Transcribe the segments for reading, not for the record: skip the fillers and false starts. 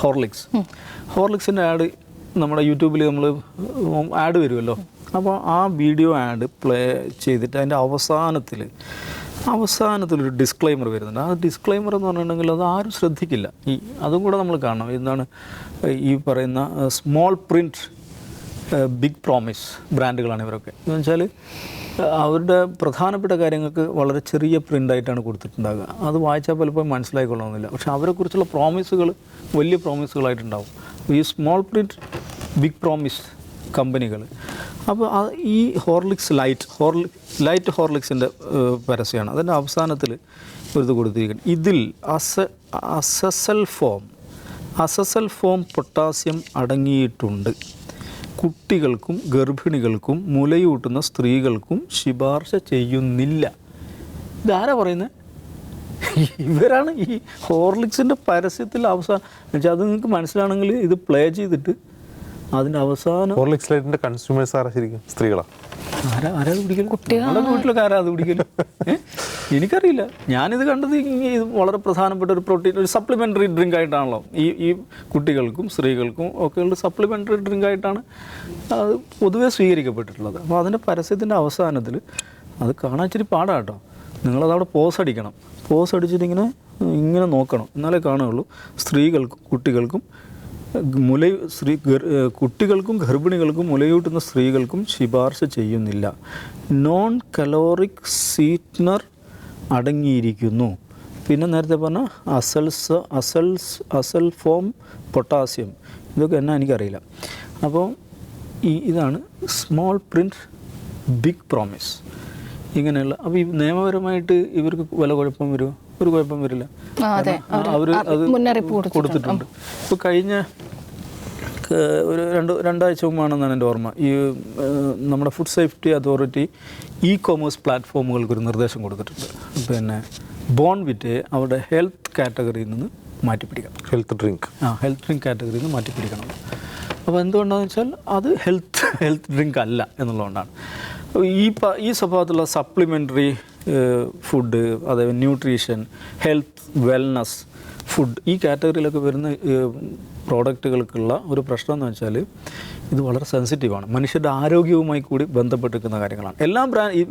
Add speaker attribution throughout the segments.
Speaker 1: ഹോർലിക്സിൻ്റെ add നമ്മുടെ യൂട്യൂബിൽ നമ്മൾ ആഡ് വരുമല്ലോ. അപ്പോൾ ആ വീഡിയോ ആഡ് പ്ലേ ചെയ്തിട്ട് അതിൻ്റെ അവസാനത്തിലൊരു ഡിസ്ക്ലൈമർ വരുന്നുണ്ട്. ആ ഡിസ്ക്ലൈമർ എന്ന് പറഞ്ഞിട്ടുണ്ടെങ്കിൽ അത് ആരും ശ്രദ്ധിക്കില്ല. അതും കൂടെ നമ്മൾ കാണണം. എന്താണ് ഈ പറയുന്ന സ്മോൾ പ്രിൻറ്റ് ബിഗ് പ്രോമിസ് ബ്രാൻഡുകളാണ് ഇവരൊക്കെ. എന്ന് വെച്ചാൽ അവരുടെ പ്രധാനപ്പെട്ട കാര്യങ്ങൾക്ക് വളരെ ചെറിയ പ്രിൻ്റായിട്ടാണ് കൊടുത്തിട്ടുണ്ടാകുക. അത് വായിച്ചാൽ പലപ്പോഴും മനസ്സിലായിക്കൊള്ളണമെന്നില്ല. പക്ഷേ അവരെക്കുറിച്ചുള്ള പ്രോമിസുകൾ വലിയ പ്രോമിസുകളായിട്ടുണ്ടാവും ഈ സ്മോൾ പ്രിൻറ്റ് ബിഗ് പ്രോമിസ് കമ്പനികൾ. അപ്പോൾ ഈ ലൈറ്റ് ഹോർലിക്സിൻ്റെ പരസ്യമാണ്. അതിൻ്റെ അവസാനത്തിൽ ഒരു കൊടുത്തിരിക്കുന്നത്. ഇതിൽ അസസൽ ഫോം പൊട്ടാസ്യം അടങ്ങിയിട്ടുണ്ട്. കുട്ടികൾക്കും ഗർഭിണികൾക്കും മുലയൂട്ടുന്ന സ്ത്രീകൾക്കും ശുപാർശ ചെയ്യുന്നില്ല. ഇതാരാ പറയുന്നത്? ഇവരാണ് ഈ ഹോർലിക്സിൻ്റെ പരസ്യത്തിൽ അവസാനം വെച്ചാൽ. അത് നിങ്ങൾക്ക് മനസ്സിലാണെങ്കിൽ ഇത് പ്ലേ ചെയ്തിട്ട് അതിൻ്റെ അവസാനം
Speaker 2: ഹോർലിക്സ് ലൈറ്റിൻ്റെ കൺസ്യൂമേഴ്സ് ആരാ ശരിക്കും? സ്ത്രീകളാണ്. ആരാ കുടിക്കലും?
Speaker 1: നമ്മുടെ വീട്ടിലൊക്കെ ആരാ അത് കുടിക്കലും? എനിക്കറിയില്ല. ഞാനിത് കണ്ടത് ഇത് വളരെ പ്രധാനപ്പെട്ട ഒരു പ്രോട്ടീൻ, ഒരു സപ്ലിമെൻ്ററി ഡ്രിങ്ക് ആയിട്ടാണല്ലോ ഈ കുട്ടികൾക്കും സ്ത്രീകൾക്കും ഒക്കെയുള്ള സപ്ലിമെൻ്ററി ഡ്രിങ്ക് ആയിട്ടാണ് അത് പൊതുവെ സ്വീകരിക്കപ്പെട്ടിട്ടുള്ളത്. അപ്പോൾ അതിൻ്റെ പരസ്യത്തിൻ്റെ അവസാനത്തിൽ അത് കാണാൻ ഇച്ചിരി പാടാണ് കേട്ടോ. നിങ്ങളതവിടെ പോസ് അടിക്കണം. പോസ് അടിച്ചിട്ട് ഇങ്ങനെ നോക്കണം, എന്നാലേ കാണുകയുള്ളൂ. സ്ത്രീകൾക്കും കുട്ടികൾക്കും ഗർഭിണികൾക്കും മുലയൂട്ടുന്ന സ്ത്രീകൾക്കും ശുപാർശ ചെയ്യുന്നില്ല. നോൺ കലോറിക് സ്വീറ്റ്നർ അടങ്ങിയിരിക്കുന്നു. പിന്നെ നേരത്തെ പറഞ്ഞ അസൽ ഫോം പൊട്ടാസ്യം, ഇതൊക്കെ എന്നാ എനിക്കറിയില്ല. അപ്പോൾ ഇതാണ് സ്മോൾ പ്രിൻറ്റ് ബിഗ് പ്രോമിസ് ഇങ്ങനെയുള്ള. അപ്പോൾ ഈ നിയമപരമായിട്ട് ഇവർക്ക് വല്ല കുഴപ്പം വരുമോ? ഒരു കുഴപ്പം വരില്ല. അവർ അത് കൊടുത്തിട്ടുണ്ട്. ഇപ്പോൾ കഴിഞ്ഞ ഒരു രണ്ടാഴ്ച മുമ്പാണെന്നാണ് എൻ്റെ ഓർമ്മ, ഈ നമ്മുടെ ഫുഡ് സേഫ്റ്റി അതോറിറ്റി കോമേഴ്സ് പ്ലാറ്റ്ഫോമുകൾക്കൊരു നിർദ്ദേശം കൊടുത്തിട്ടുണ്ട്. പിന്നെ ബോൺവിറ്റെ അവരുടെ ഹെൽത്ത് കാറ്റഗറിയിൽ നിന്ന് മാറ്റിപ്പിടിക്കണം. ഹെൽത്ത് ഡ്രിങ്ക് കാറ്റഗറിയിൽ നിന്ന് മാറ്റിപ്പിടിക്കണം. അപ്പോൾ എന്തുകൊണ്ടാണെന്ന് വെച്ചാൽ അത് ഹെൽത്ത് ഡ്രിങ്ക് അല്ല എന്നുള്ളതുകൊണ്ടാണ്. ഈ സ്വഭാവത്തിലുള്ള സപ്ലിമെൻ്ററി ഫുഡ്, അതായത് ന്യൂട്രീഷൻ, ഹെൽത്ത്, വെൽനസ് ഫുഡ്, ഈ കാറ്റഗറിയിലൊക്കെ വരുന്ന പ്രോഡക്റ്റുകൾക്കുള്ള ഒരു പ്രശ്നം എന്ന് വെച്ചാൽ ഇത് വളരെ സെൻസിറ്റീവാണ്. മനുഷ്യരുടെ ആരോഗ്യവുമായി കൂടി ബന്ധപ്പെട്ടിരിക്കുന്ന കാര്യങ്ങളാണ്. എല്ലാ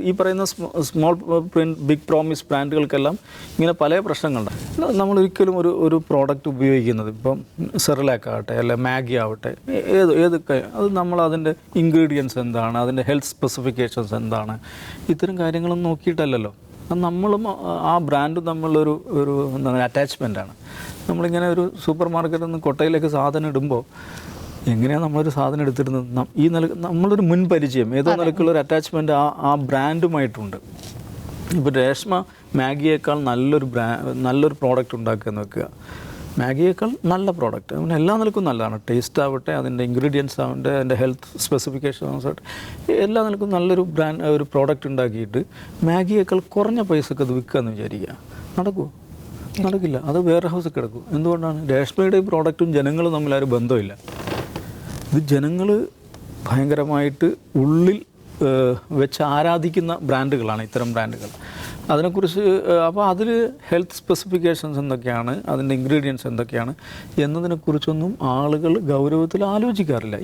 Speaker 1: ഈ പറയുന്ന സ്മോൾ പ്രിൻറ്റ് ബിഗ് പ്രോമിസ് ബ്രാൻഡുകൾക്കെല്ലാം ഇങ്ങനെ പല പ്രശ്നങ്ങളുണ്ട്. നമ്മളൊരിക്കലും ഒരു പ്രോഡക്റ്റ് ഉപയോഗിക്കുന്നത്, ഇപ്പം സെറിലാക്ക് ആവട്ടെ അല്ലെ മാഗി ആവട്ടെ, ഏതൊക്കെ അത് നമ്മൾ അതിൻ്റെ ഇൻഗ്രീഡിയൻസ് എന്താണ്, അതിൻ്റെ ഹെൽത്ത് സ്പെസിഫിക്കേഷൻസ് എന്താണ്, ഇത്തരം കാര്യങ്ങളൊന്നും നോക്കിയിട്ടല്ലല്ലോ. നമ്മളും ആ ബ്രാൻഡും തമ്മിലൊരു എന്താണ് അറ്റാച്ച്മെൻറ്റാണ്. നമ്മളിങ്ങനെ ഒരു സൂപ്പർ മാർക്കറ്റിൽ നിന്ന് കൊട്ടയിലേക്ക് സാധനം ഇടുമ്പോൾ എങ്ങനെയാണ് നമ്മളൊരു സാധനം എടുത്തിരുന്നത്? നമ്മളൊരു മുൻപരിചയം, ഏതോ നിലക്കുള്ളൊരു അറ്റാച്ച്മെൻറ്റ് ആ ബ്രാൻഡുമായിട്ടുണ്ട്. ഇപ്പോൾ രേഷ്മ മാഗിയേക്കാൾ നല്ലൊരു പ്രോഡക്റ്റ് ഉണ്ടാക്കുകയെന്ന് വെക്കുക. മാഗിയേക്കാൾ നല്ല പ്രോഡക്റ്റ്, അങ്ങനെ എല്ലാ നിലക്കും നല്ലതാണ്. ടേസ്റ്റ് ആവട്ടെ, അതിൻ്റെ ഇൻഗ്രീഡിയൻസ് ആവട്ടെ, അതിൻ്റെ ഹെൽത്ത് സ്പെസിഫിക്കേഷൻസ് ആവട്ടെ, എല്ലാ നിലക്കും നല്ലൊരു ഒരു പ്രോഡക്റ്റ് ഉണ്ടാക്കിയിട്ട് മാഗിയേക്കാൾ കുറഞ്ഞ പൈസക്ക് അത് വിൽക്കുകയെന്ന് വിചാരിക്കുക. നടക്കുമോ? നടക്കില്ല. അത് വെയർ ഹൗസിൽ കിടക്കും. എന്തുകൊണ്ടാണ്? രേഷ്മയുടെ പ്രോഡക്റ്റും ജനങ്ങളും തമ്മിൽ ആ ഒരു ബന്ധമില്ല. ഇത് ജനങ്ങൾ ഭയങ്കരമായിട്ട് ഉള്ളിൽ വെച്ച് ആരാധിക്കുന്ന ബ്രാൻഡുകളാണ് ഇത്തരം ബ്രാൻഡുകൾ. അതിനെക്കുറിച്ച് അപ്പോൾ അതിൽ ഹെൽത്ത് സ്പെസിഫിക്കേഷൻസ് എന്തൊക്കെയാണ്, അതിൻ്റെ ഇൻഗ്രീഡിയൻസ് എന്തൊക്കെയാണ് എന്നതിനെക്കുറിച്ചൊന്നും ആളുകൾ ഗൗരവത്തിൽ ആലോചിക്കാറില്ല.